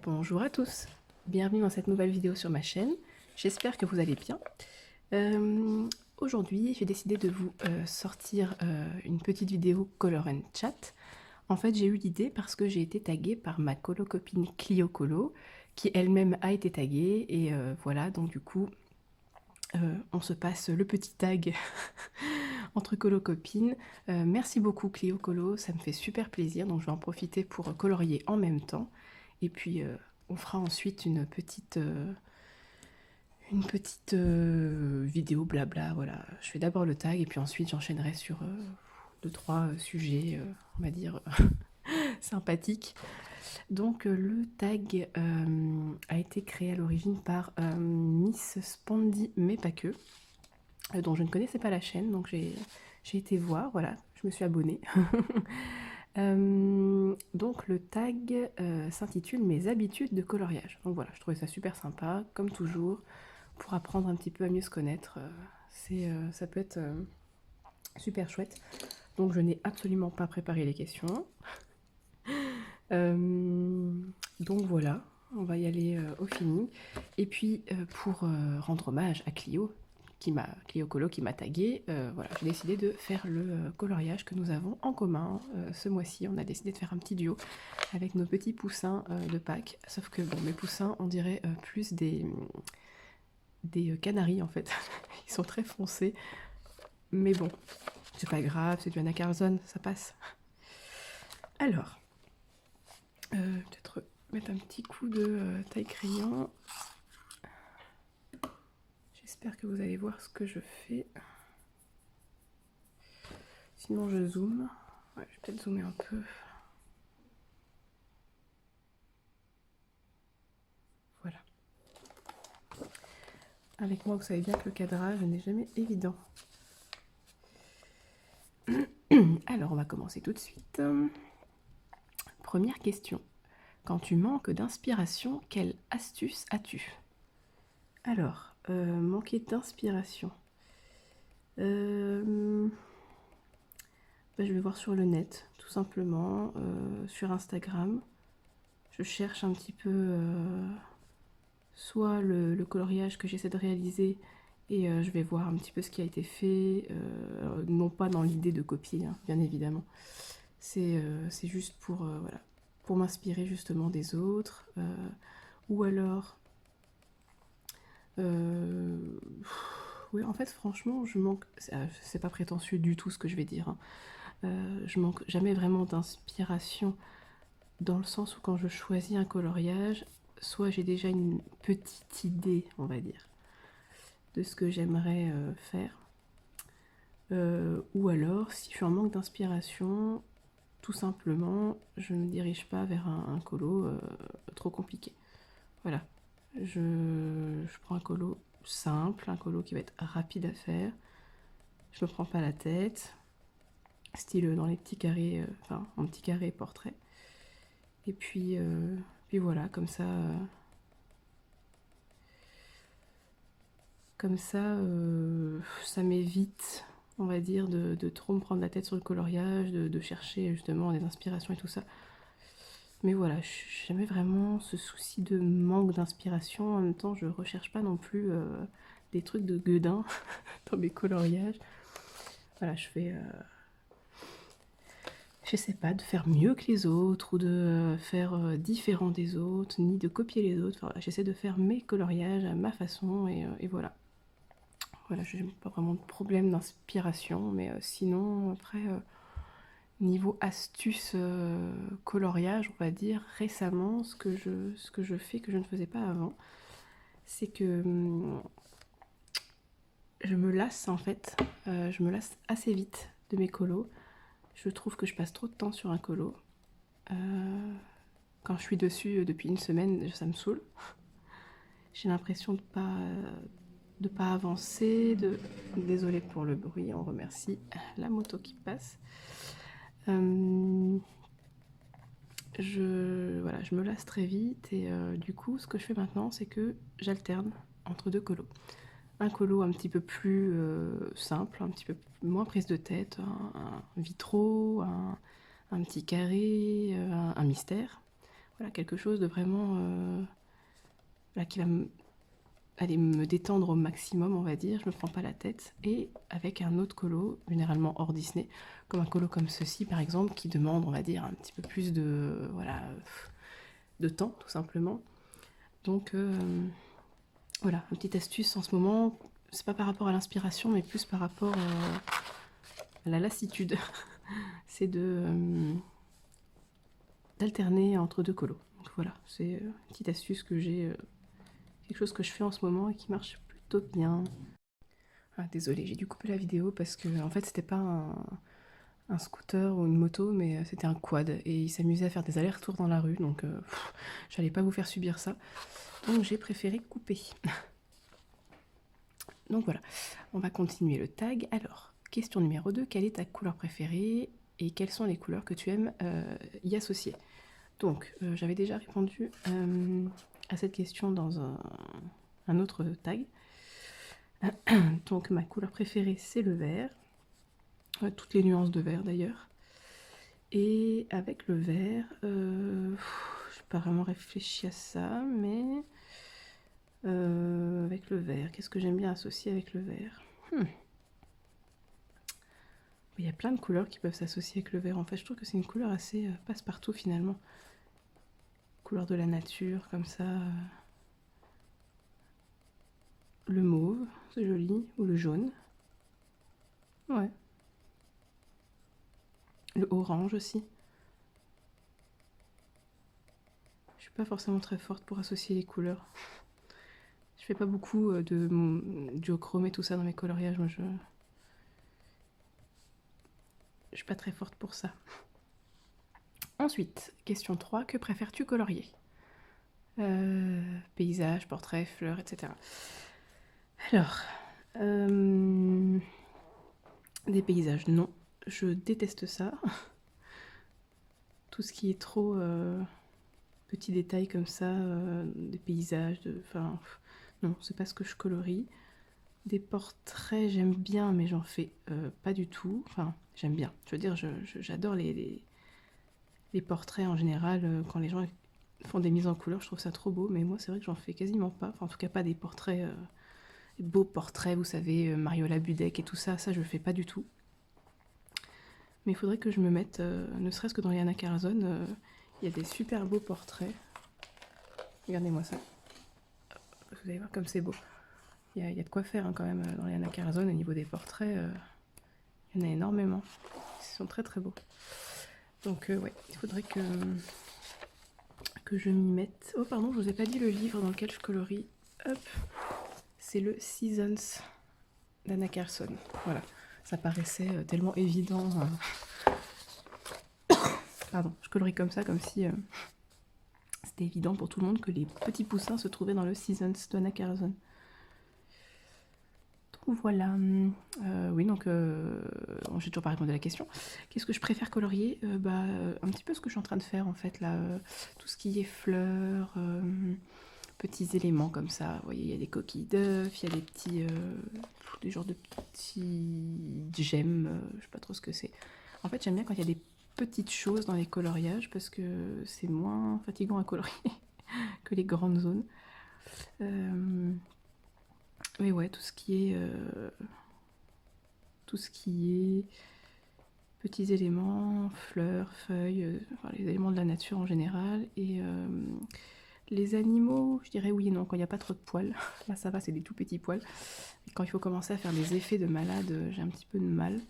Bonjour à tous, bienvenue dans cette nouvelle vidéo sur ma chaîne, j'espère que vous allez bien. Aujourd'hui j'ai décidé de vous sortir une petite vidéo Color and Chat. En fait j'ai eu l'idée parce que j'ai été taguée par ma copine Clio Colo, qui elle-même a été taguée, et voilà, donc du coup on se passe le petit tag entre copines. Merci beaucoup Clio Colo, ça me fait super plaisir, donc je vais en profiter pour colorier en même temps. Et puis on fera ensuite une petite vidéo blabla, voilà. Je fais d'abord le tag et puis ensuite j'enchaînerai sur 2-3 sujets, on va dire, sympathiques. Donc le tag a été créé à l'origine par Miss Spondy, mais pas que, dont je ne connaissais pas la chaîne, donc j'ai été voir, voilà, je me suis abonnée. Donc le tag s'intitule Mes habitudes de coloriage. Donc voilà, je trouvais ça super sympa, comme toujours, pour apprendre un petit peu à mieux se connaître. Ça peut être super chouette. Donc je n'ai absolument pas préparé les questions. Donc voilà, on va y aller au feeling. Et puis pour rendre hommage à Clio Colo qui m'a tagué, voilà, j'ai décidé de faire le coloriage que nous avons en commun ce mois-ci. On a décidé de faire un petit duo avec nos petits poussins de Pâques, sauf que bon, mes poussins, on dirait plus des canaris en fait. Ils sont très foncés, mais bon, c'est pas grave, c'est du Anna Carlson, ça passe. Alors, peut-être mettre un petit coup de taille crayon. J'espère que vous allez voir ce que je fais. Sinon je zoome. Ouais, je vais peut-être zoomer un peu. Voilà. Avec moi, vous savez bien que le cadrage n'est jamais évident. Alors, on va commencer tout de suite. Première question. Quand tu manques d'inspiration, quelle astuce as-tu? Alors, manquer d'inspiration. Je vais voir sur le net, tout simplement, sur Instagram. Je cherche un petit peu soit le coloriage que j'essaie de réaliser, et je vais voir un petit peu ce qui a été fait, non pas dans l'idée de copier, hein, bien évidemment. C'est juste pour, voilà, pour m'inspirer justement des autres, ou alors... oui, en fait, franchement, je manque... C'est pas prétentieux du tout ce que je vais dire, hein. Je manque jamais vraiment d'inspiration, dans le sens où quand je choisis un coloriage, soit j'ai déjà une petite idée, on va dire, de ce que j'aimerais faire, ou alors, si je suis en manque d'inspiration, tout simplement, je ne me dirige pas vers un colo trop compliqué. Voilà, je prends un colo simple, un colo qui va être rapide à faire, je me prends pas la tête, style dans les petits carrés, enfin en petit carré portrait. Et puis voilà, comme ça m'évite, on va dire, de trop me prendre la tête sur le coloriage, de chercher justement des inspirations et tout ça. Mais voilà, je n'ai jamais vraiment ce souci de manque d'inspiration. En même temps, je recherche pas non plus des trucs de gueudin dans mes coloriages. Voilà, j'essaie pas de faire mieux que les autres ou de faire différent des autres, ni de copier les autres. Enfin, voilà, j'essaie de faire mes coloriages à ma façon, et voilà. Voilà, je n'ai pas vraiment de problème d'inspiration, mais sinon, après, niveau astuce coloriage, on va dire, récemment, ce que je fais, que je ne faisais pas avant, c'est que je me lasse en fait, je me lasse assez vite de mes colos. Je trouve que je passe trop de temps sur un colo. Quand je suis dessus depuis une semaine, ça me saoule. J'ai l'impression de pas avancer, Désolée pour le bruit, on remercie la moto qui passe. Voilà, je me lasse très vite, et du coup, ce que je fais maintenant, c'est que j'alterne entre deux colos. Un colo un petit peu plus simple, un petit peu moins prise de tête, un vitraux, un petit carré, un mystère. voilà, quelque chose de vraiment là, qui va me détendre au maximum, on va dire. Je me prends pas la tête. Et avec un autre colo, généralement hors Disney, comme un colo comme ceci par exemple, qui demande, on va dire, un petit peu plus de, voilà, de temps, tout simplement. Donc voilà, une petite astuce en ce moment, c'est pas par rapport à l'inspiration, mais plus par rapport à la lassitude. C'est d'alterner entre deux colos. Donc voilà, c'est une petite astuce que j'ai, quelque chose que je fais en ce moment et qui marche plutôt bien. Ah, désolée, j'ai dû couper la vidéo parce que en fait c'était pas un scooter ou une moto, mais c'était un quad et il s'amusait à faire des allers-retours dans la rue, donc j'allais pas vous faire subir ça. Donc j'ai préféré couper. Donc voilà, on va continuer le tag. Alors, question numéro 2, quelle est ta couleur préférée et quelles sont les couleurs que tu aimes y associer? Donc, j'avais déjà répondu à cette question dans un autre tag. Donc, ma couleur préférée, c'est le vert. Toutes les nuances de vert d'ailleurs. Et avec le vert, je n'ai pas vraiment réfléchi à ça, mais avec le vert, qu'est-ce que j'aime bien associer avec le vert? Il y a plein de couleurs qui peuvent s'associer avec le vert. En fait, je trouve que c'est une couleur assez passe-partout finalement. Couleur de la nature, comme ça. Le mauve, c'est joli. Ou le jaune. Ouais. Le orange aussi. Je suis pas forcément très forte pour associer les couleurs. Je fais pas beaucoup de duochrome et tout ça dans mes coloriages. Moi, je suis pas très forte pour ça. Ensuite, question 3, que préfères-tu colorier? Paysage, portrait, fleurs, etc. Alors, des paysages, non. Je déteste ça. Tout ce qui est trop petits détails comme ça, des paysages, enfin, non, c'est pas ce que je colorie. Des portraits, j'aime bien, mais j'en fais pas du tout. Enfin, j'aime bien. Je veux dire, j'adore les portraits en général. Quand les gens font des mises en couleur, je trouve ça trop beau. Mais moi, c'est vrai que j'en fais quasiment pas. Enfin, en tout cas, pas des portraits, des beaux portraits, vous savez, Mariola Budek et tout ça. Ça, je le fais pas du tout. Mais il faudrait que je me mette, ne serait-ce que dans les Anna Carazone, il y a des super beaux portraits. Regardez-moi ça. Vous allez voir comme c'est beau. Il y a de quoi faire hein, quand même dans les Anna Carazone au niveau des portraits. Il y en a énormément. Ils sont très très beaux. Donc ouais, il faudrait que je m'y mette. Oh pardon, je vous ai pas dit le livre dans lequel je colorie. Hop, c'est le Seasons d'Anna Carlson. Voilà, ça paraissait tellement évident. Pardon, je colorie comme ça, comme si c'était évident pour tout le monde que les petits poussins se trouvaient dans le Seasons d'Anna Carlson. Voilà, oui donc j'ai toujours pas répondu à la question. Qu'est-ce que je préfère colorier? Un petit peu ce que je suis en train de faire en fait là, tout ce qui est fleurs, petits éléments comme ça. Vous voyez, il y a des coquilles d'œufs, il y a des petits, des genres de petits gemmes, je sais pas trop ce que c'est. En fait, j'aime bien quand il y a des petites choses dans les coloriages parce que c'est moins fatigant à colorier que les grandes zones. Mais ouais, tout ce qui est petits éléments, fleurs, feuilles, enfin, les éléments de la nature en général. Et les animaux, je dirais oui et non, quand il n'y a pas trop de poils. Là ça va, c'est des tout petits poils. Et quand il faut commencer à faire des effets de malade, j'ai un petit peu de mal.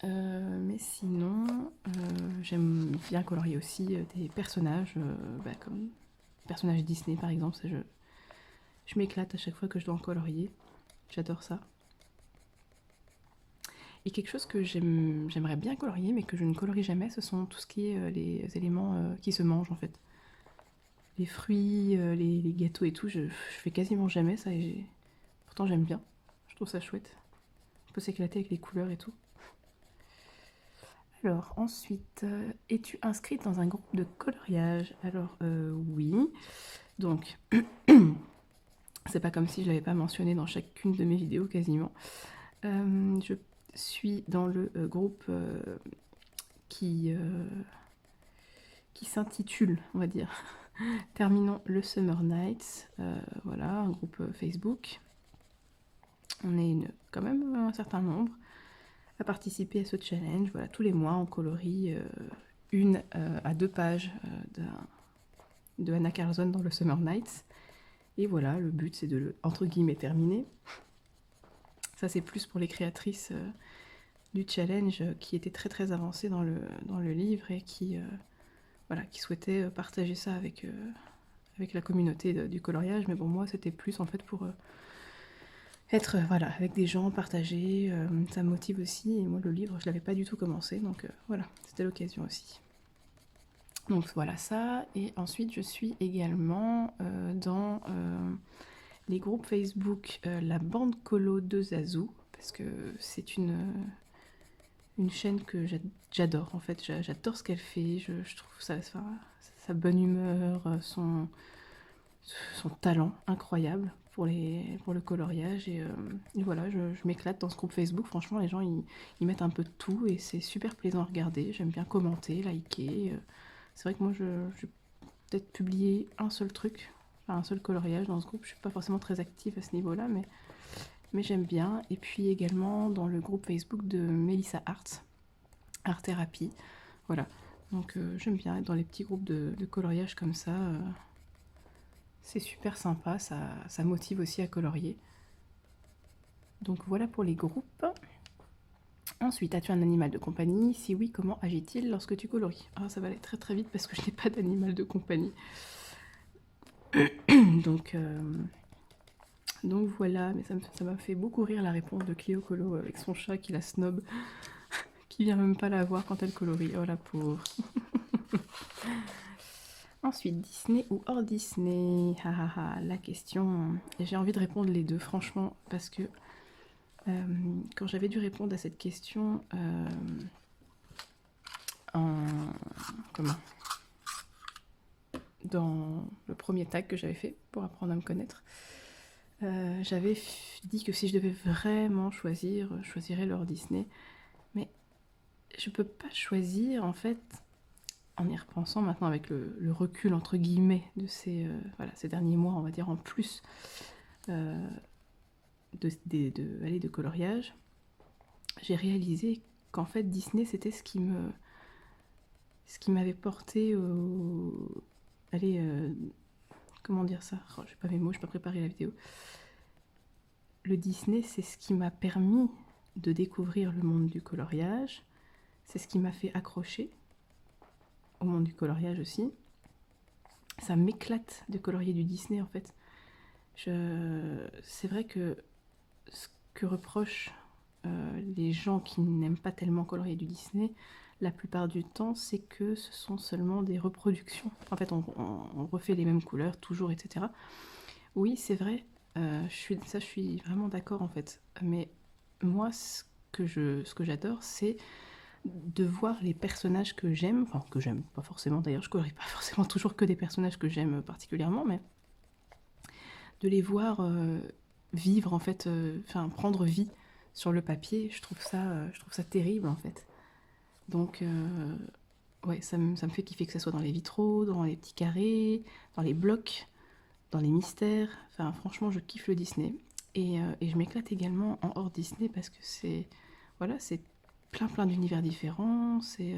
Mais sinon, j'aime bien colorier aussi des personnages, comme personnages Disney par exemple. Ça, je m'éclate à chaque fois que je dois en colorier. J'adore ça. Et quelque chose que j'aimerais bien colorier, mais que je ne colorie jamais, ce sont tout ce qui est les éléments qui se mangent en fait. Les fruits, les gâteaux et tout, je fais quasiment jamais ça et pourtant j'aime bien. Je trouve ça chouette. On peut s'éclater avec les couleurs et tout. Alors ensuite, es-tu inscrite dans un groupe de coloriage? Alors oui. Donc, c'est pas comme si je l'avais pas mentionné dans chacune de mes vidéos quasiment. Je suis dans le groupe qui qui s'intitule, on va dire, Terminons le Summer Nights. Voilà, un groupe Facebook. On est quand même un certain nombre à participer à ce challenge. Voilà, tous les mois, on colorie 1 à 2 pages de Anna Carlson dans le Summer Nights. Et voilà, le but, c'est de le, entre guillemets, terminer. Ça, c'est plus pour les créatrices du challenge qui étaient très très avancées dans le livre et qui souhaitaient partager ça avec la communauté du coloriage. Mais bon, moi, c'était plus en fait pour être avec des gens, partager. Ça me motive aussi. Et moi, le livre, je l'avais pas du tout commencé. Donc voilà, c'était l'occasion aussi. Donc voilà ça. Et ensuite, je suis également dans les groupes Facebook La Bande Colo de Zazou. Parce que c'est une chaîne que j'adore en fait, j'adore ce qu'elle fait, je trouve sa bonne humeur, son talent incroyable pour le coloriage et voilà, je m'éclate dans ce groupe Facebook, franchement les gens ils mettent un peu de tout et c'est super plaisant à regarder, j'aime bien commenter, liker, c'est vrai que moi je vais peut-être publier un seul truc, enfin, un seul coloriage dans ce groupe, je suis pas forcément très active à ce niveau-là mais j'aime bien. Et puis également dans le groupe Facebook de Melissa Art Thérapie. Voilà. Donc j'aime bien être dans les petits groupes de coloriage comme ça. C'est super sympa, ça motive aussi à colorier. Donc voilà pour les groupes. Ensuite, as-tu un animal de compagnie? Si oui, comment agit-il lorsque tu colories? Ah, ça va aller très très vite parce que je n'ai pas d'animal de compagnie. Donc voilà, mais ça m'a fait beaucoup rire la réponse de Clio Colo avec son chat qui la snob, qui vient même pas la voir quand elle colorie. Oh la pauvre. Ensuite, Disney ou hors Disney? La question. Et j'ai envie de répondre les deux, franchement, parce que quand j'avais dû répondre à cette question dans le premier tag que j'avais fait pour apprendre à me connaître, j'avais dit que si je devais vraiment choisir, je choisirais le hors Disney. Mais je peux pas choisir, en fait, en y repensant maintenant avec le recul entre guillemets de ces derniers mois, on va dire en plus de coloriage, j'ai réalisé qu'en fait Disney c'était ce qui m'avait porté au comment dire ça, j'ai pas mes mots, j'ai pas préparé la vidéo. Le Disney, c'est ce qui m'a permis de découvrir le monde du coloriage, c'est ce qui m'a fait accrocher au monde du coloriage aussi. Ça m'éclate de colorier du Disney en fait. C'est vrai que ce que reprochent les gens qui n'aiment pas tellement colorier du Disney, la plupart du temps, c'est que ce sont seulement des reproductions. En fait, on refait les mêmes couleurs, toujours, etc. Oui, c'est vrai, je suis vraiment d'accord en fait. Mais moi, ce que j'adore, c'est de voir les personnages que j'aime, enfin que j'aime pas forcément d'ailleurs, je colorie pas forcément toujours que des personnages que j'aime particulièrement, mais de les voir vivre en fait, prendre vie sur le papier, je trouve ça terrible en fait. Donc ouais, ça me fait kiffer que ce soit dans les vitraux, dans les petits carrés, dans les blocs, dans les mystères. Enfin franchement, je kiffe le Disney et je m'éclate également en hors Disney parce que c'est plein d'univers différents. C'est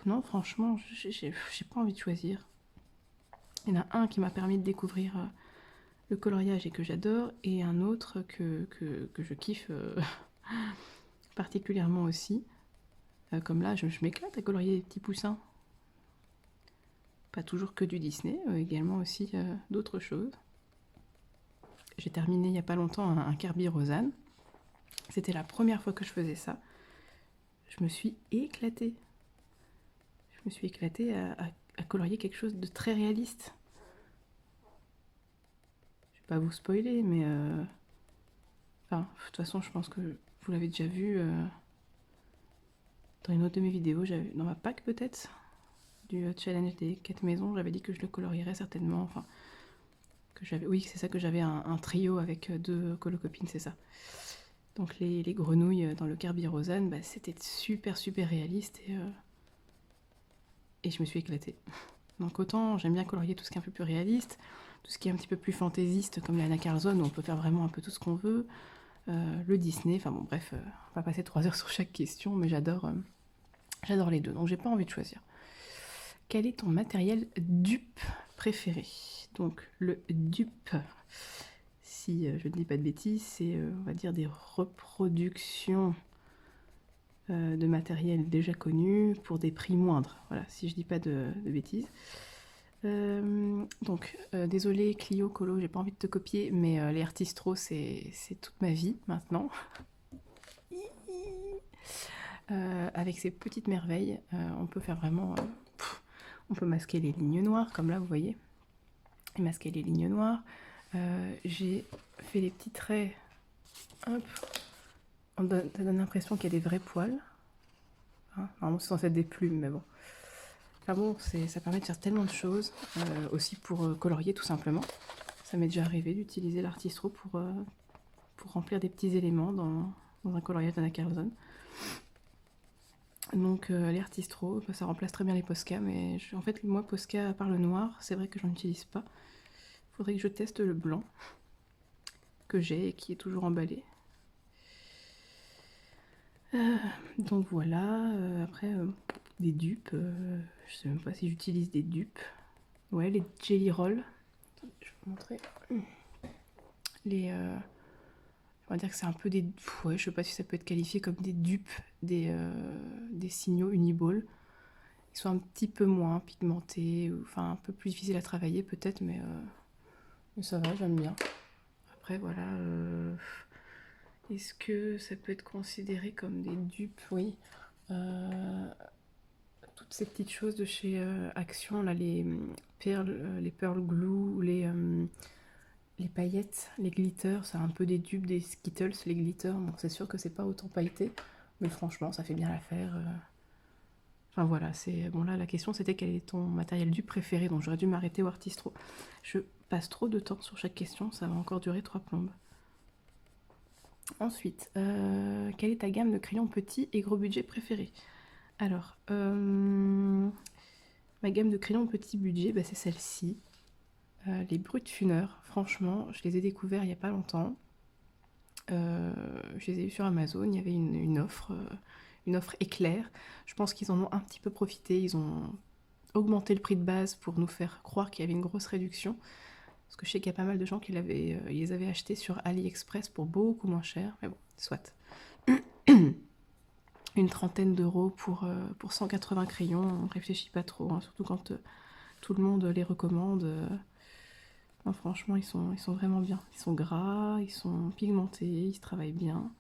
non franchement, j'ai pas envie de choisir. Il y en a un qui m'a permis de découvrir le coloriage et que j'adore, et un autre que je kiffe particulièrement aussi. Comme là, je m'éclate à colorier des petits poussins. Pas toujours que du Disney, également aussi d'autres choses. J'ai terminé il n'y a pas longtemps un Kirby Rosanne. C'était la première fois que je faisais ça. Je me suis éclatée. Je me suis éclatée à colorier quelque chose de très réaliste. Je vais pas vous spoiler, mais enfin, de toute façon, je pense que vous l'avez déjà vu dans une autre de mes vidéos, dans ma pack peut-être, du challenge des 4 maisons, j'avais dit que je le colorierais certainement, enfin, oui, c'est ça, que j'avais un trio avec 2 colocopines, c'est ça. Donc les grenouilles dans le Kirby Rosanne, bah, c'était super réaliste et et je me suis éclatée. Donc autant j'aime bien colorier tout ce qui est un peu plus réaliste, tout ce qui est un petit peu plus fantaisiste, comme l'Anna Carlson, où on peut faire vraiment un peu tout ce qu'on veut, le Disney, enfin bon bref, on va passer 3 heures sur chaque question, mais j'adore les deux, donc j'ai pas envie de choisir. Quel est ton matériel dupe préféré? Donc le dupe, si je ne dis pas de bêtises, c'est on va dire des reproductions de matériel déjà connu pour des prix moindres. Voilà, si je dis pas de bêtises. Désolé Clio, Colo, j'ai pas envie de te copier, mais les Artistro, c'est toute ma vie maintenant. Avec ces petites merveilles, on peut faire vraiment... on peut masquer les lignes noires, comme là, vous voyez. Et masquer les lignes noires. J'ai fait les petits traits. Hop. Ça donne l'impression qu'il y a des vrais poils. Hein, normalement, c'est censé être des plumes, mais bon. Enfin bon, ça permet de faire tellement de choses. Aussi pour colorier, tout simplement. Ça m'est déjà arrivé d'utiliser l'Artistro pour remplir des petits éléments dans un coloriage d'Anna Carlson. Donc les Artistro, ça remplace très bien les Posca, mais en fait moi Posca, à part le noir, c'est vrai que j'en utilise pas. Faudrait que je teste le blanc que j'ai et qui est toujours emballé. Donc voilà, après des dupes, je sais même pas si j'utilise des dupes. Ouais, les Jelly Roll, je vais vous montrer. Les... on va dire que c'est un peu des... ouais, je sais pas si ça peut être qualifié comme des dupes des signaux Uniball. Ils sont un petit peu moins pigmentés, enfin un peu plus difficiles à travailler peut-être, mais ça va, j'aime bien. Après voilà, est-ce que ça peut être considéré comme des dupes? Oui. Toutes ces petites choses de chez Action, là, les pearl glue, les paillettes, les glitters, c'est un peu des dupes des Skittles, les glitters. Bon, c'est sûr que c'est pas autant pailleté, mais franchement, ça fait bien l'affaire. Enfin voilà, c'est bon là la question c'était quel est ton matériel dupe préféré, donc j'aurais dû m'arrêter au Artistro. Je passe trop de temps sur chaque question, ça va encore durer 3 plombes. Ensuite, quelle est ta gamme de crayons petits et gros budget préférée? Alors, ma gamme de crayons petit budget, bah, c'est celle-ci. Les Brutfuner, franchement, je les ai découverts il n'y a pas longtemps. Je les ai vus sur Amazon, il y avait une offre éclair. Je pense qu'ils en ont un petit peu profité, ils ont augmenté le prix de base pour nous faire croire qu'il y avait une grosse réduction. Parce que je sais qu'il y a pas mal de gens qui les avaient achetés sur AliExpress pour beaucoup moins cher. Mais bon, soit. Une trentaine d'euros pour 180 crayons, on réfléchit pas trop, hein, surtout quand tout le monde les recommande. Non, franchement, ils sont vraiment bien. Ils sont gras, ils sont pigmentés, ils se travaillent bien.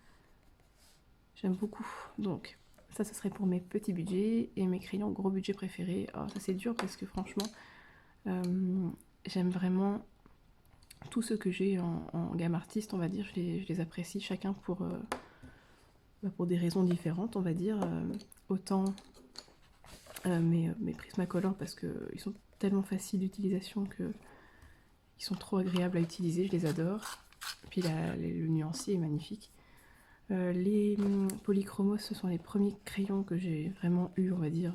J'aime beaucoup. Donc, ça, ce serait pour mes petits budgets et mes crayons gros budget préférés. Oh, ça, c'est dur parce que franchement, j'aime vraiment tous ceux que j'ai en gamme artiste, on va dire. Je les apprécie chacun pour des raisons différentes, on va dire. Autant mes Prismacolor parce qu'ils sont tellement faciles d'utilisation que ils sont trop agréables à utiliser, je les adore. Puis le nuancier est magnifique. Les Polychromos, ce sont les premiers crayons que j'ai vraiment eu, on va dire,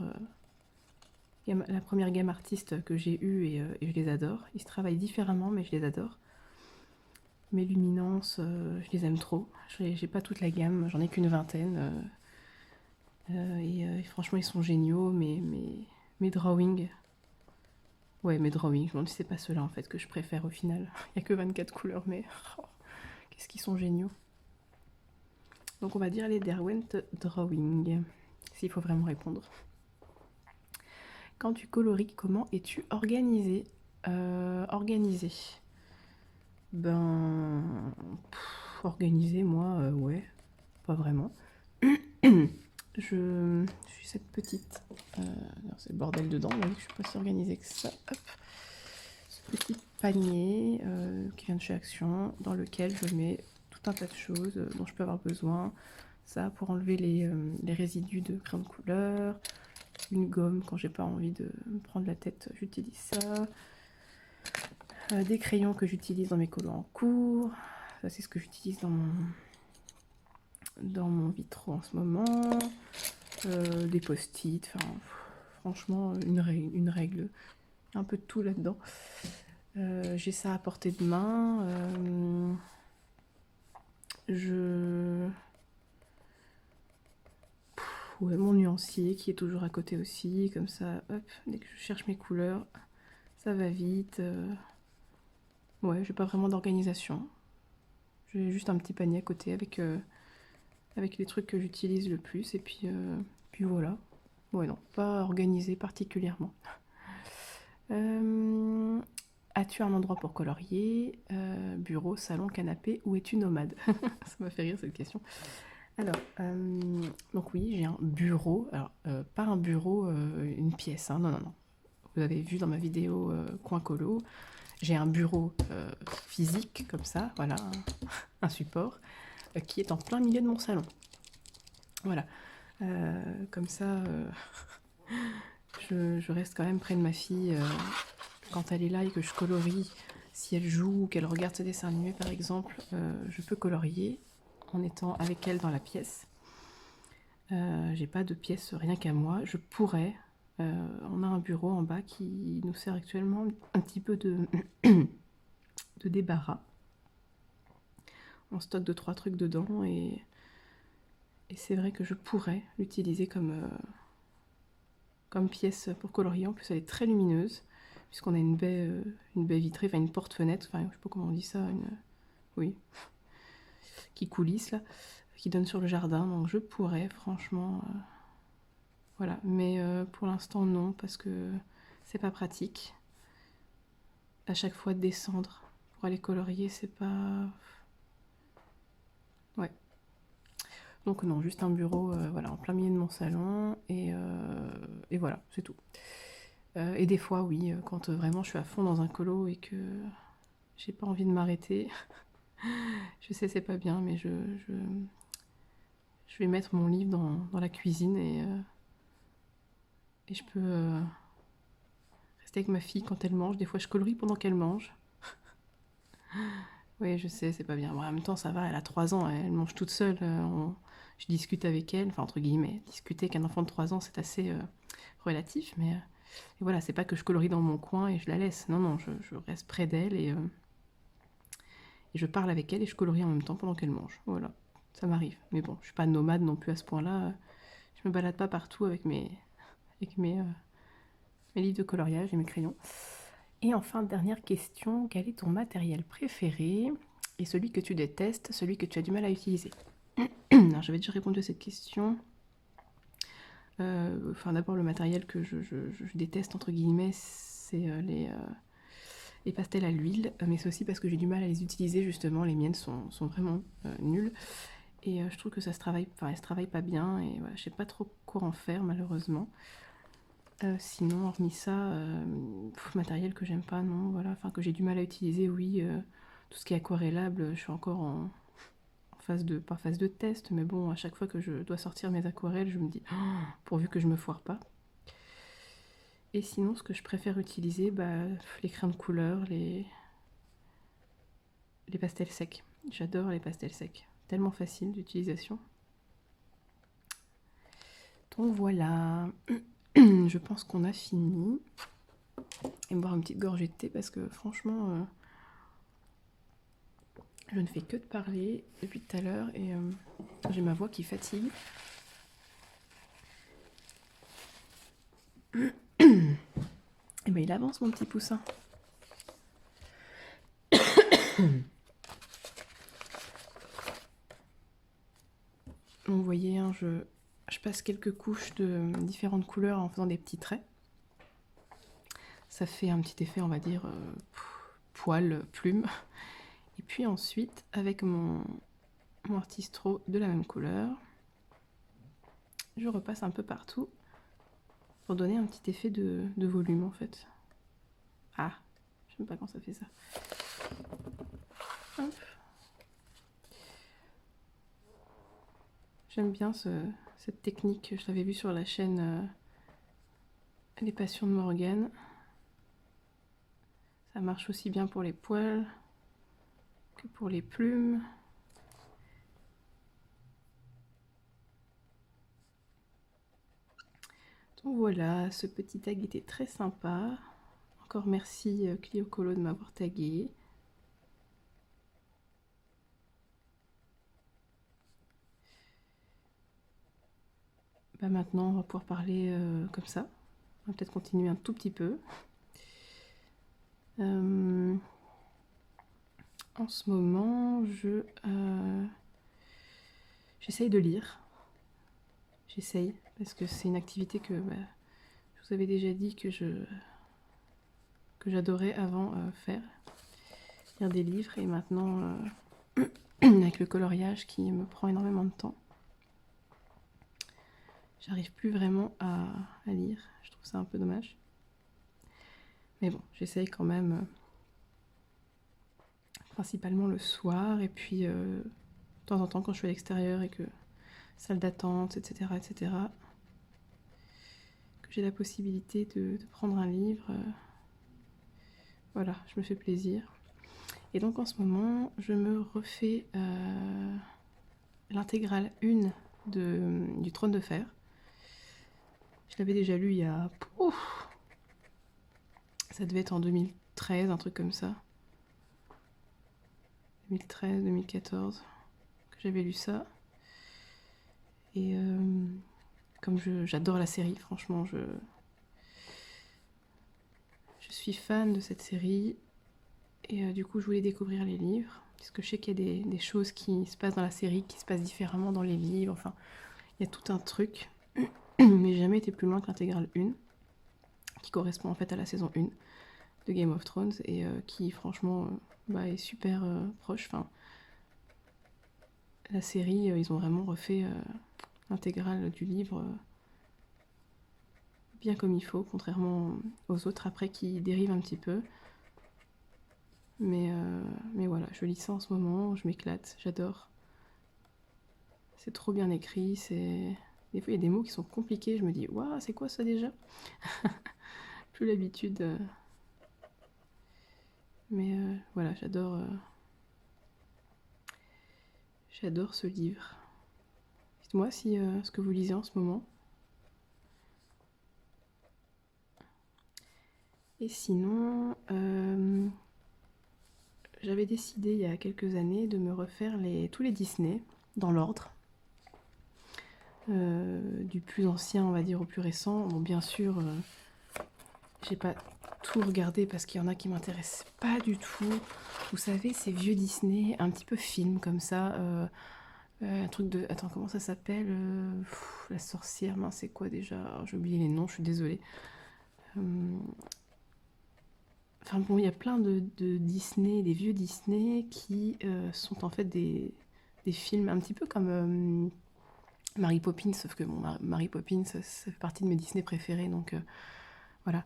la première gamme artiste que j'ai eue et je les adore. Ils se travaillent différemment, mais je les adore. Mes luminances, je les aime trop. J'ai pas toute la gamme, j'en ai qu'une vingtaine. Et franchement, ils sont géniaux. Mes drawings, ouais, mes drawings, je me demande si c'est pas ceux-là en fait que je préfère au final. Il n'y a que 24 couleurs, mais oh, qu'est-ce qu'ils sont géniaux. Donc on va dire les Derwent Drawing, s'il faut vraiment répondre. Quand tu colories, comment es-tu organisé? Organisé. Ben... organisé, moi, ouais, pas vraiment. Je suis cette petite... c'est le bordel dedans, vous voyez que je suis pas si organisée que ça. Hop. Ce petit panier qui vient de chez Action, dans lequel je mets tout un tas de choses dont je peux avoir besoin. Ça pour enlever les résidus de crayon de couleur, une gomme quand j'ai pas envie de me prendre la tête, j'utilise ça. Des crayons que j'utilise dans mes colos en cours. Ça c'est ce que j'utilise dans mon vitro en ce moment. Des post-it, enfin franchement, une règle. Un peu de tout là-dedans. J'ai ça à portée de main. Ouais, mon nuancier qui est toujours à côté aussi. Comme ça, hop, dès que je cherche mes couleurs, ça va vite. Ouais, j'ai pas vraiment d'organisation. J'ai juste un petit panier à côté avec les trucs que j'utilise le plus. Et puis voilà. Ouais, non, pas organisé particulièrement. As-tu un endroit pour colorier? Bureau, salon, canapé, où es-tu nomade? Ça m'a fait rire cette question. Alors, donc oui, j'ai un bureau. Alors, pas un bureau, une pièce, hein, non, non, non. Vous avez vu dans ma vidéo Coin Colo, j'ai un bureau physique, comme ça, voilà, un support, qui est en plein milieu de mon salon. Voilà. Comme ça, je reste quand même près de ma fille quand elle est là et que je colorie. Si elle joue ou qu'elle regarde ses dessins animés, par exemple, je peux colorier en étant avec elle dans la pièce. J'ai pas de pièce rien qu'à moi. Je pourrais. On a un bureau en bas qui nous sert actuellement un petit peu de, de débarras. On stocke 2-3 trucs dedans et c'est vrai que je pourrais l'utiliser comme pièce pour colorier. En plus, elle est très lumineuse puisqu'on a une baie vitrée, enfin une porte-fenêtre, enfin je sais pas comment on dit ça, oui, qui coulisse là, qui donne sur le jardin. Donc je pourrais, franchement, voilà. Mais pour l'instant non, parce que c'est pas pratique. À chaque fois de descendre pour aller colorier, c'est pas... Ouais. Donc non, juste un bureau voilà, en plein milieu de mon salon, et voilà, c'est tout. Et des fois, oui, quand vraiment je suis à fond dans un colo et que j'ai pas envie de m'arrêter, je sais c'est pas bien, mais je vais mettre mon livre dans la cuisine et je peux rester avec ma fille quand elle mange. Des fois, je colorie pendant qu'elle mange. Oui, je sais, c'est pas bien. Bon, en même temps, ça va, elle a 3 ans, elle mange toute seule. Je discute avec elle, enfin, entre guillemets. Discuter avec un enfant de 3 ans, c'est assez relatif, mais et voilà, c'est pas que je colorie dans mon coin et je la laisse. Non, non, je reste près d'elle et je parle avec elle et je colorie en même temps pendant qu'elle mange. Voilà, ça m'arrive. Mais bon, je suis pas nomade non plus à ce point-là. Je me balade pas partout avec mes livres de coloriage et mes crayons. Et enfin, dernière question, quel est ton matériel préféré et celui que tu détestes, celui que tu as du mal à utiliser? Alors, j'avais déjà répondu à cette question. Enfin, d'abord, le matériel que je déteste, entre guillemets, c'est les pastels à l'huile, mais c'est aussi parce que j'ai du mal à les utiliser, justement. Les miennes sont vraiment nulles. Et je trouve que ça se travaille, enfin, elles se travaillent pas bien, et voilà, je sais pas trop quoi en faire, malheureusement. Sinon, hormis ça, matériel que j'aime pas, non, voilà, enfin que j'ai du mal à utiliser, oui, tout ce qui est aquarellable, je suis encore en phase de, pas phase de test, mais bon, à chaque fois que je dois sortir mes aquarelles, je me dis, oh, pourvu que je me foire pas. Et sinon, ce que je préfère utiliser, bah, les crayons de couleur, les pastels secs. J'adore les pastels secs, tellement facile d'utilisation. Donc voilà, je pense qu'on a fini. Et boire une petite gorgée de thé parce que franchement, je ne fais que de parler depuis tout à l'heure et j'ai ma voix qui fatigue. Et ben il avance mon petit poussin. Vous voyez, hein, je passe quelques couches de différentes couleurs en faisant des petits traits. Ça fait un petit effet, on va dire, poil, plume. Et puis ensuite, avec mon artistro de la même couleur, je repasse un peu partout pour donner un petit effet de volume en fait. Ah, je sais pas quand ça fait ça. Hop. J'aime bien cette technique, je l'avais vue sur la chaîne Les Passions de Morgane. Ça marche aussi bien pour les poils que pour les plumes. Donc voilà, ce petit tag était très sympa. Encore merci Clio Colo de m'avoir tagué. Bah maintenant, on va pouvoir parler comme ça. On va peut-être continuer un tout petit peu. En ce moment, j'essaye de lire. J'essaye, parce que c'est une activité que je vous avais déjà dit que j'adorais avant faire. Lire des livres, et maintenant, avec le coloriage qui me prend énormément de temps, j'arrive plus vraiment à lire. Je trouve ça un peu dommage. Mais bon, j'essaye quand même, principalement le soir, et puis de temps en temps quand je suis à l'extérieur et que salle d'attente, etc., etc., que j'ai la possibilité de prendre un livre. Voilà, je me fais plaisir. Et donc en ce moment, je me refais l'intégrale 1 du Trône de Fer. Je l'avais déjà lu il y a... Ouf, ça devait être en 2013, un truc comme ça. 2013, 2014, que j'avais lu ça. Et comme j'adore la série, franchement, je suis fan de cette série. Et du coup, je voulais découvrir les livres, parce que je sais qu'il y a des choses qui se passent dans la série, qui se passent différemment dans les livres. Enfin, il y a tout un truc. Mais j'ai jamais été plus loin que l'intégrale 1, qui correspond en fait à la saison 1 de Game of Thrones, et qui franchement est super proche. Enfin, la série, ils ont vraiment refait l'intégrale du livre bien comme il faut, contrairement aux autres après qui dérivent un petit peu. Mais voilà, je lis ça en ce moment, je m'éclate, j'adore. C'est trop bien écrit, des fois il y a des mots qui sont compliqués, je me dis waouh, c'est quoi ça déjà? Plus l'habitude. Mais voilà, j'adore ce livre. Dites-moi si ce que vous lisez en ce moment. Et sinon, j'avais décidé il y a quelques années de me refaire tous les Disney dans l'ordre. Du plus ancien, on va dire, au plus récent. Bon, bien sûr, j'ai pas tout regardé parce qu'il y en a qui m'intéressent pas du tout. Vous savez, ces vieux Disney, un petit peu film comme ça. Un truc de... Attends, comment ça s'appelle La sorcière, mince, c'est quoi déjà? J'ai oublié les noms, je suis désolée. Enfin bon, il y a plein de Disney, des vieux Disney qui sont en fait des films un petit peu comme Mary Poppins, sauf que bon, Mary Poppins, ça fait partie de mes Disney préférés, donc voilà.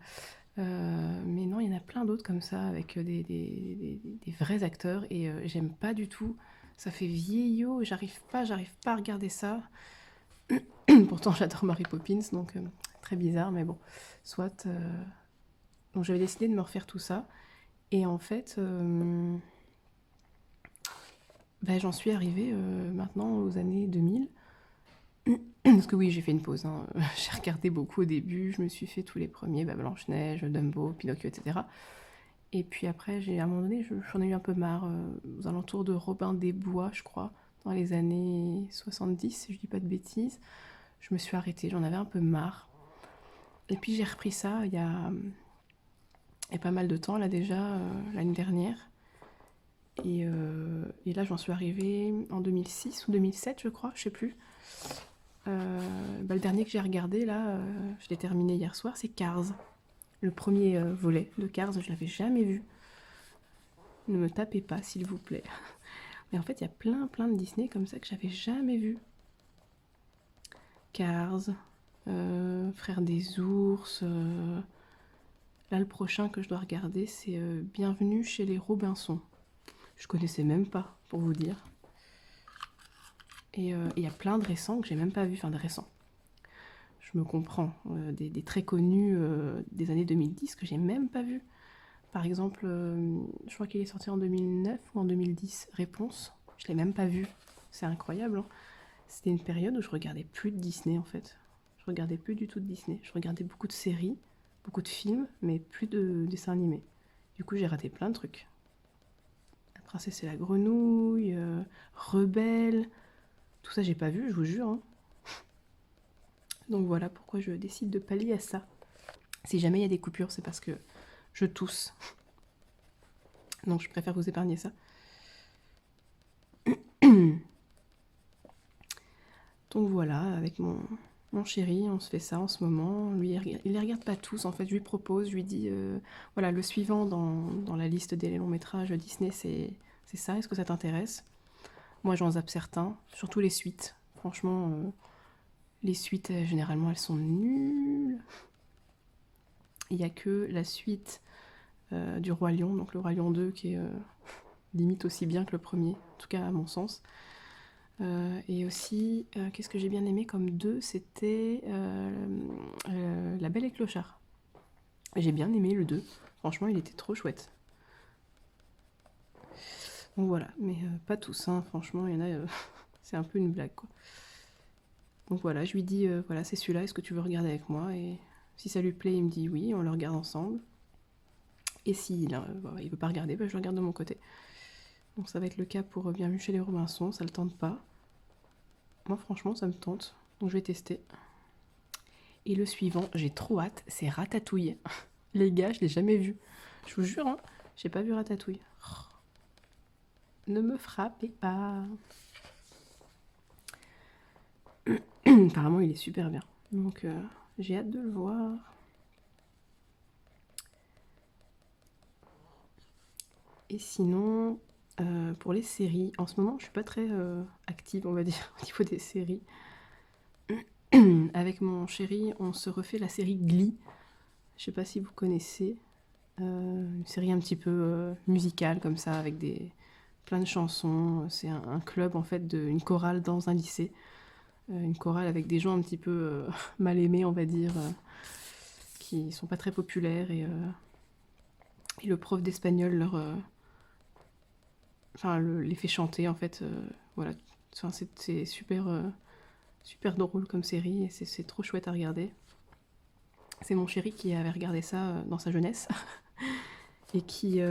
Mais non, il y en a plein d'autres comme ça, avec des vrais acteurs, et j'aime pas du tout. Ça fait vieillot, j'arrive pas à regarder ça. Pourtant, j'adore Mary Poppins, donc très bizarre, mais bon, soit. Donc j'avais décidé de me refaire tout ça. Et en fait, j'en suis arrivée maintenant aux années 2000. Parce que oui, j'ai fait une pause, hein. J'ai regardé beaucoup au début, je me suis fait tous les premiers, Blanche-Neige, Dumbo, Pinocchio, etc. Et puis après, à un moment donné, j'en ai eu un peu marre, aux alentours de Robin des Bois, je crois, dans les années 70, si je dis pas de bêtises. Je me suis arrêtée, j'en avais un peu marre. Et puis j'ai repris ça il y a pas mal de temps, là déjà, l'année dernière. Et là, j'en suis arrivée en 2006 ou 2007, je crois, je sais plus. Le dernier que j'ai regardé, là, je l'ai terminé hier soir, c'est Cars. Le premier volet de Cars, je l'avais jamais vu. Ne me tapez pas, s'il vous plaît. Mais en fait, il y a plein de Disney comme ça que j'avais jamais vu. Cars, Frères des ours. Là, le prochain que je dois regarder, c'est Bienvenue chez les Robinson. Je connaissais même pas, pour vous dire. Et il y a plein de récents que j'ai même pas vu, enfin de récents. Je me comprends, des très connus des années 2010 que j'ai même pas vu. Par exemple, je crois qu'il est sorti en 2009 ou en 2010, Réponse. Je l'ai même pas vu. C'est incroyable, hein. C'était une période où je regardais plus de Disney en fait. Je regardais plus du tout de Disney. Je regardais beaucoup de séries, beaucoup de films, mais plus de dessins animés. Du coup, j'ai raté plein de trucs. La princesse et la grenouille, Rebelle, tout ça j'ai pas vu, je vous jure, hein. Donc voilà pourquoi je décide de pallier à ça. Si jamais il y a des coupures, c'est parce que je tousse. Donc je préfère vous épargner ça. Donc voilà, avec mon chéri, on se fait ça en ce moment. Lui, il les regarde pas tous, en fait. Je lui propose, je lui dis, voilà, le suivant dans la liste des longs métrages Disney, c'est ça, est-ce que ça t'intéresse? Moi, j'en zappe certains, surtout les suites. Franchement, les suites, généralement, elles sont nulles. Il n'y a que la suite du Roi Lion, donc le Roi Lion 2, qui est limite aussi bien que le premier, en tout cas à mon sens. Et aussi, qu'est-ce que j'ai bien aimé comme 2, c'était La Belle et Clochard. J'ai bien aimé le 2, franchement il était trop chouette. Donc voilà, mais pas tous, hein. Franchement il y en a, c'est un peu une blague quoi. Donc voilà, je lui dis, voilà c'est celui-là, est-ce que tu veux regarder avec moi? Et si ça lui plaît, il me dit oui, on le regarde ensemble. Et s'il il veut pas regarder, bah, je le regarde de mon côté. Donc ça va être le cas pour Bienvenue chez les Robinson, ça le tente pas. Moi franchement ça me tente, donc je vais tester. Et le suivant, j'ai trop hâte, c'est Ratatouille. Les gars, je l'ai jamais vu. Je vous jure, hein, j'ai pas vu Ratatouille. Ne me frappez pas. Apparemment, il est super bien. Donc, j'ai hâte de le voir. Et sinon, pour les séries, en ce moment, je suis pas très active, on va dire, au niveau des séries. Avec mon chéri, on se refait la série Glee. Je sais pas si vous connaissez. Une série un petit peu musicale, comme ça, avec plein de chansons. C'est un club, en fait, une chorale dans un lycée. Une chorale avec des gens un petit peu mal aimés, on va dire, qui sont pas très populaires. Et le prof d'espagnol les fait chanter, en fait. Voilà. Enfin, c'est super, super drôle comme série et c'est trop chouette à regarder. C'est mon chéri qui avait regardé ça dans sa jeunesse et qui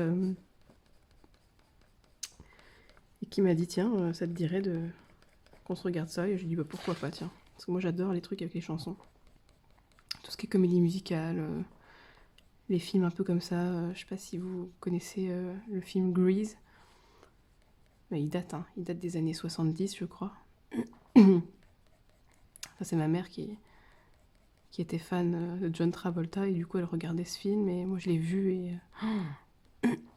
m'a dit tiens, ça te dirait qu'on se regarde ça? Et j'ai dit bah pourquoi pas, tiens. Parce que moi j'adore les trucs avec les chansons. Tout ce qui est comédie musicale, les films un peu comme ça. Je sais pas si vous connaissez le film Grease. Mais il date des années 70 je crois. Ça c'est ma mère qui était fan de John Travolta et du coup elle regardait ce film et moi je l'ai vu et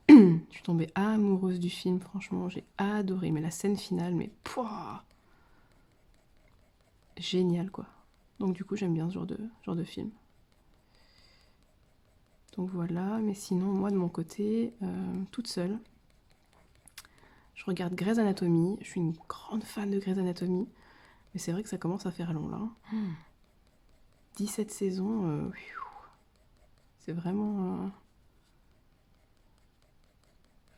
je suis tombée amoureuse du film, franchement j'ai adoré, mais la scène finale, mais pouah, génial quoi. Donc du coup j'aime bien ce genre de film. Donc voilà, mais sinon moi de mon côté, toute seule, je regarde Grey's Anatomy, je suis une grande fan de Grey's Anatomy, mais c'est vrai que ça commence à faire long là. 17 saisons, c'est vraiment,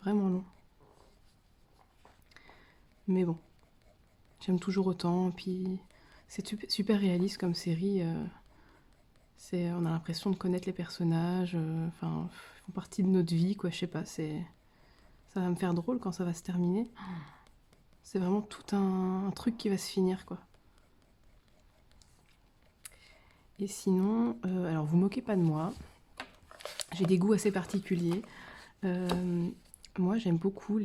vraiment long. Mais bon, j'aime toujours autant, puis c'est super réaliste comme série. On a l'impression de connaître les personnages, enfin, ils font partie de notre vie, quoi, je sais pas, ça va me faire drôle quand ça va se terminer. C'est vraiment tout un truc qui va se finir, quoi. Et sinon, alors vous moquez pas de moi, j'ai des goûts assez particuliers. Moi, j'aime beaucoup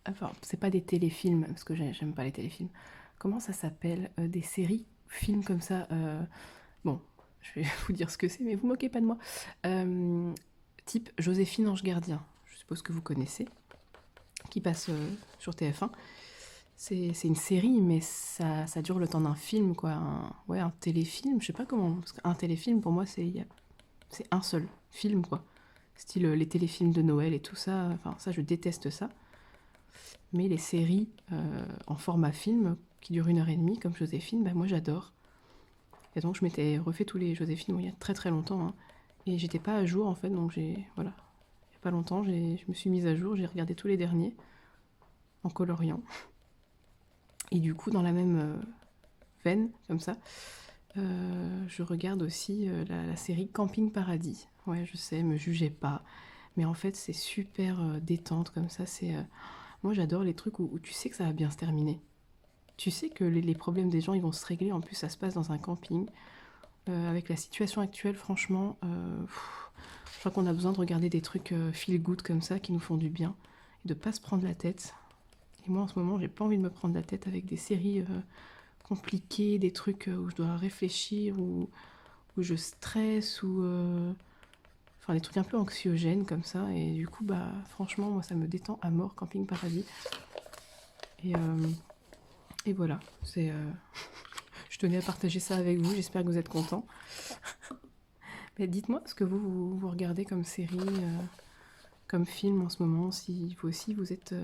Enfin, c'est pas des téléfilms, parce que j'aime pas les téléfilms. Comment ça s'appelle? Des séries, films comme ça. Bon, je vais vous dire ce que c'est, mais vous moquez pas de moi. Type Joséphine Ange Gardien, je suppose que vous connaissez, qui passe sur TF1. C'est une série, mais ça dure le temps d'un film, quoi. Un téléfilm, je sais pas comment. Parce qu'un téléfilm, pour moi, c'est un seul film, quoi. Style les téléfilms de Noël et tout ça. Enfin, ça, je déteste ça. Mais les séries en format film, qui durent 1h30, comme Joséphine, bah, moi, j'adore. Et donc, je m'étais refait tous les Joséphine il y a très très longtemps. Hein. Et j'étais pas à jour, en fait, donc voilà. Il y a pas longtemps, je me suis mise à jour, j'ai regardé tous les derniers, en coloriant. Et du coup, dans la même veine, comme ça. Je regarde aussi la série Camping Paradis. Ouais, je sais, me jugez pas. Mais en fait, c'est super détente comme ça. Moi, j'adore les trucs où tu sais que ça va bien se terminer. Tu sais que les problèmes des gens, ils vont se régler. En plus, ça se passe dans un camping. Avec la situation actuelle, franchement, je crois qu'on a besoin de regarder des trucs feel good comme ça qui nous font du bien et de pas se prendre la tête. Et moi, en ce moment, j'ai pas envie de me prendre la tête avec des séries compliquées, des trucs où je dois réfléchir, où je stresse, enfin, des trucs un peu anxiogènes comme ça. Et du coup, bah, franchement, moi, ça me détend à mort, Camping Paradis. Et, euh, et voilà, je tenais à partager ça avec vous. J'espère que vous êtes contents. Mais dites-moi ce que vous regardez comme série, comme film en ce moment, si vous aussi vous êtes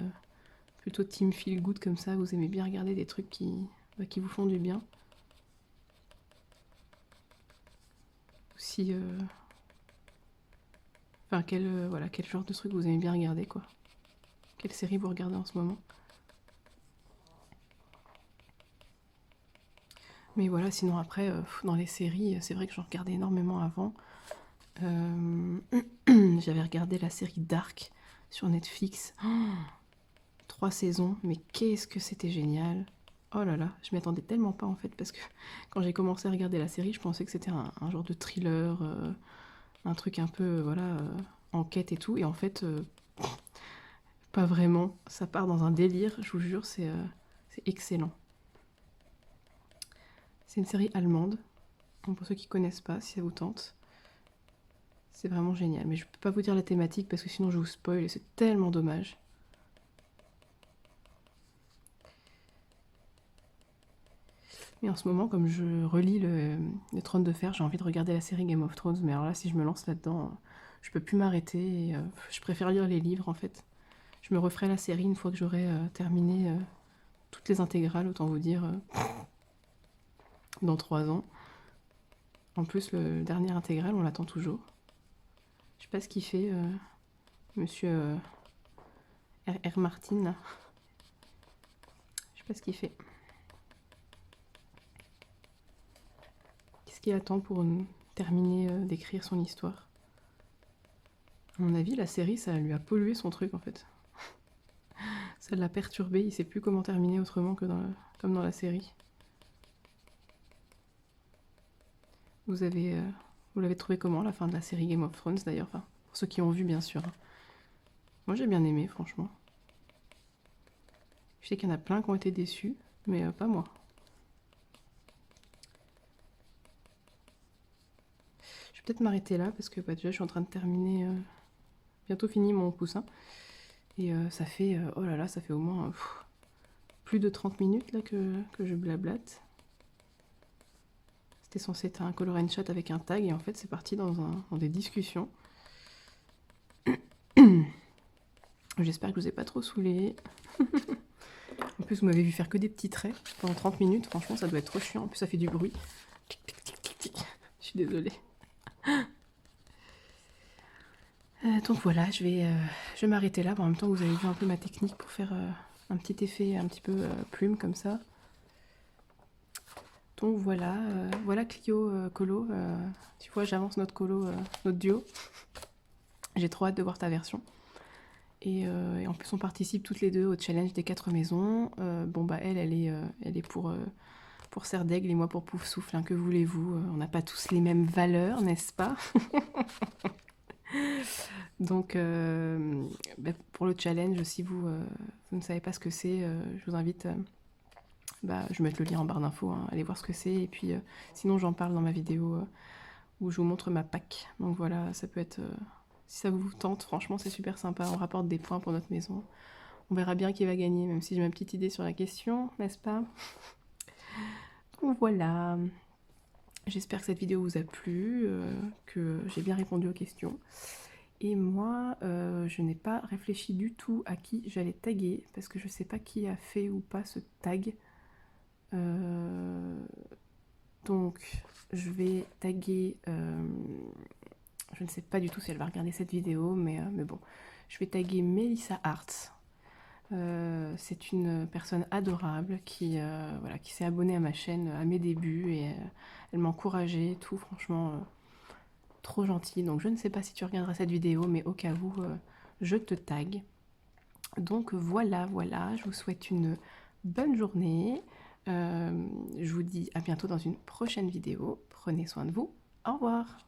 plutôt team feel good comme ça, vous aimez bien regarder des trucs qui vous font du bien. Si, enfin, voilà, quel genre de truc vous aimez bien regarder, quoi. Quelle série vous regardez en ce moment. Mais voilà, sinon après, dans les séries, c'est vrai que j'en regardais énormément avant. J'avais regardé la série Dark sur Netflix. 3 saisons, mais qu'est-ce que c'était génial. Oh là là, je m'y attendais tellement pas en fait, parce que quand j'ai commencé à regarder la série, je pensais que c'était un genre de thriller, un truc un peu, voilà, enquête et tout, et en fait, pas vraiment. Ça part dans un délire, je vous jure, c'est excellent. C'est une série allemande, donc pour ceux qui connaissent pas, si ça vous tente. C'est vraiment génial, mais je peux pas vous dire la thématique parce que sinon je vous spoil et c'est tellement dommage. Mais en ce moment, comme je relis le Trône de Fer, j'ai envie de regarder la série Game of Thrones. Mais alors là, si je me lance là-dedans, je peux plus m'arrêter. Et, je préfère lire les livres en fait. Je me referai la série une fois que j'aurai terminé toutes les intégrales, autant vous dire, dans 3 ans. En plus, le dernier intégral, on l'attend toujours. Je sais pas ce qu'il fait, monsieur R. Martin, là. Je sais pas ce qu'il fait. Qu'est-ce qu'il attend pour terminer d'écrire son histoire? À mon avis, la série, ça lui a pollué son truc en fait. Ça l'a perturbé, il sait plus comment terminer autrement que comme dans la série. Vous l'avez trouvé comment la fin de la série Game of Thrones d'ailleurs, enfin, pour ceux qui ont vu bien sûr. Moi j'ai bien aimé franchement. Je sais qu'il y en a plein qui ont été déçus, mais pas moi. Je vais peut-être m'arrêter là parce que déjà je suis en train de terminer, bientôt fini mon poussin. Et ça fait, oh là là, ça fait au moins plus de 30 minutes là que je blablate. C'était censé être un color and chat avec un tag et en fait c'est parti dans des discussions. J'espère que je vous ai pas trop saoulé. En plus vous m'avez vu faire que des petits traits pendant 30 minutes, franchement ça doit être trop chiant, en plus ça fait du bruit. Je suis désolée. Donc voilà, je vais m'arrêter là. Bon, en même temps vous avez vu un peu ma technique pour faire un petit effet un petit peu plume comme ça. Donc voilà, voilà Clio Colo. Tu vois, j'avance notre colo, notre duo. J'ai trop hâte de voir ta version. Et en plus, on participe toutes les deux au challenge des 4 maisons. Bon, bah, elle est pour Serre d'Aigle et moi pour Pouf Souffle. Hein, que voulez-vous? On n'a pas tous les mêmes valeurs, n'est-ce pas? Donc, bah, pour le challenge, si vous ne savez pas ce que c'est, je vous invite. Bah, je vais mettre le lien en barre d'infos, hein, allez voir ce que c'est. Et puis, sinon, j'en parle dans ma vidéo où je vous montre ma pack. Donc voilà, ça peut être. Si ça vous tente, franchement, c'est super sympa. On rapporte des points pour notre maison. On verra bien qui va gagner, même si j'ai ma petite idée sur la question, n'est-ce pas? Donc voilà. J'espère que cette vidéo vous a plu, que j'ai bien répondu aux questions. Et moi, je n'ai pas réfléchi du tout à qui j'allais taguer, parce que je sais pas qui a fait ou pas ce tag. Donc, je vais taguer. Je ne sais pas du tout si elle va regarder cette vidéo, mais bon. Je vais taguer Melissa Arts. C'est une personne adorable voilà, qui s'est abonnée à ma chaîne à mes débuts et elle m'a encouragée et tout, franchement, trop gentil. Donc je ne sais pas si tu regarderas cette vidéo, mais au cas où, je te tag. Donc voilà, voilà, je vous souhaite une bonne journée. Je vous dis à bientôt dans une prochaine vidéo. Prenez soin de vous. Au revoir.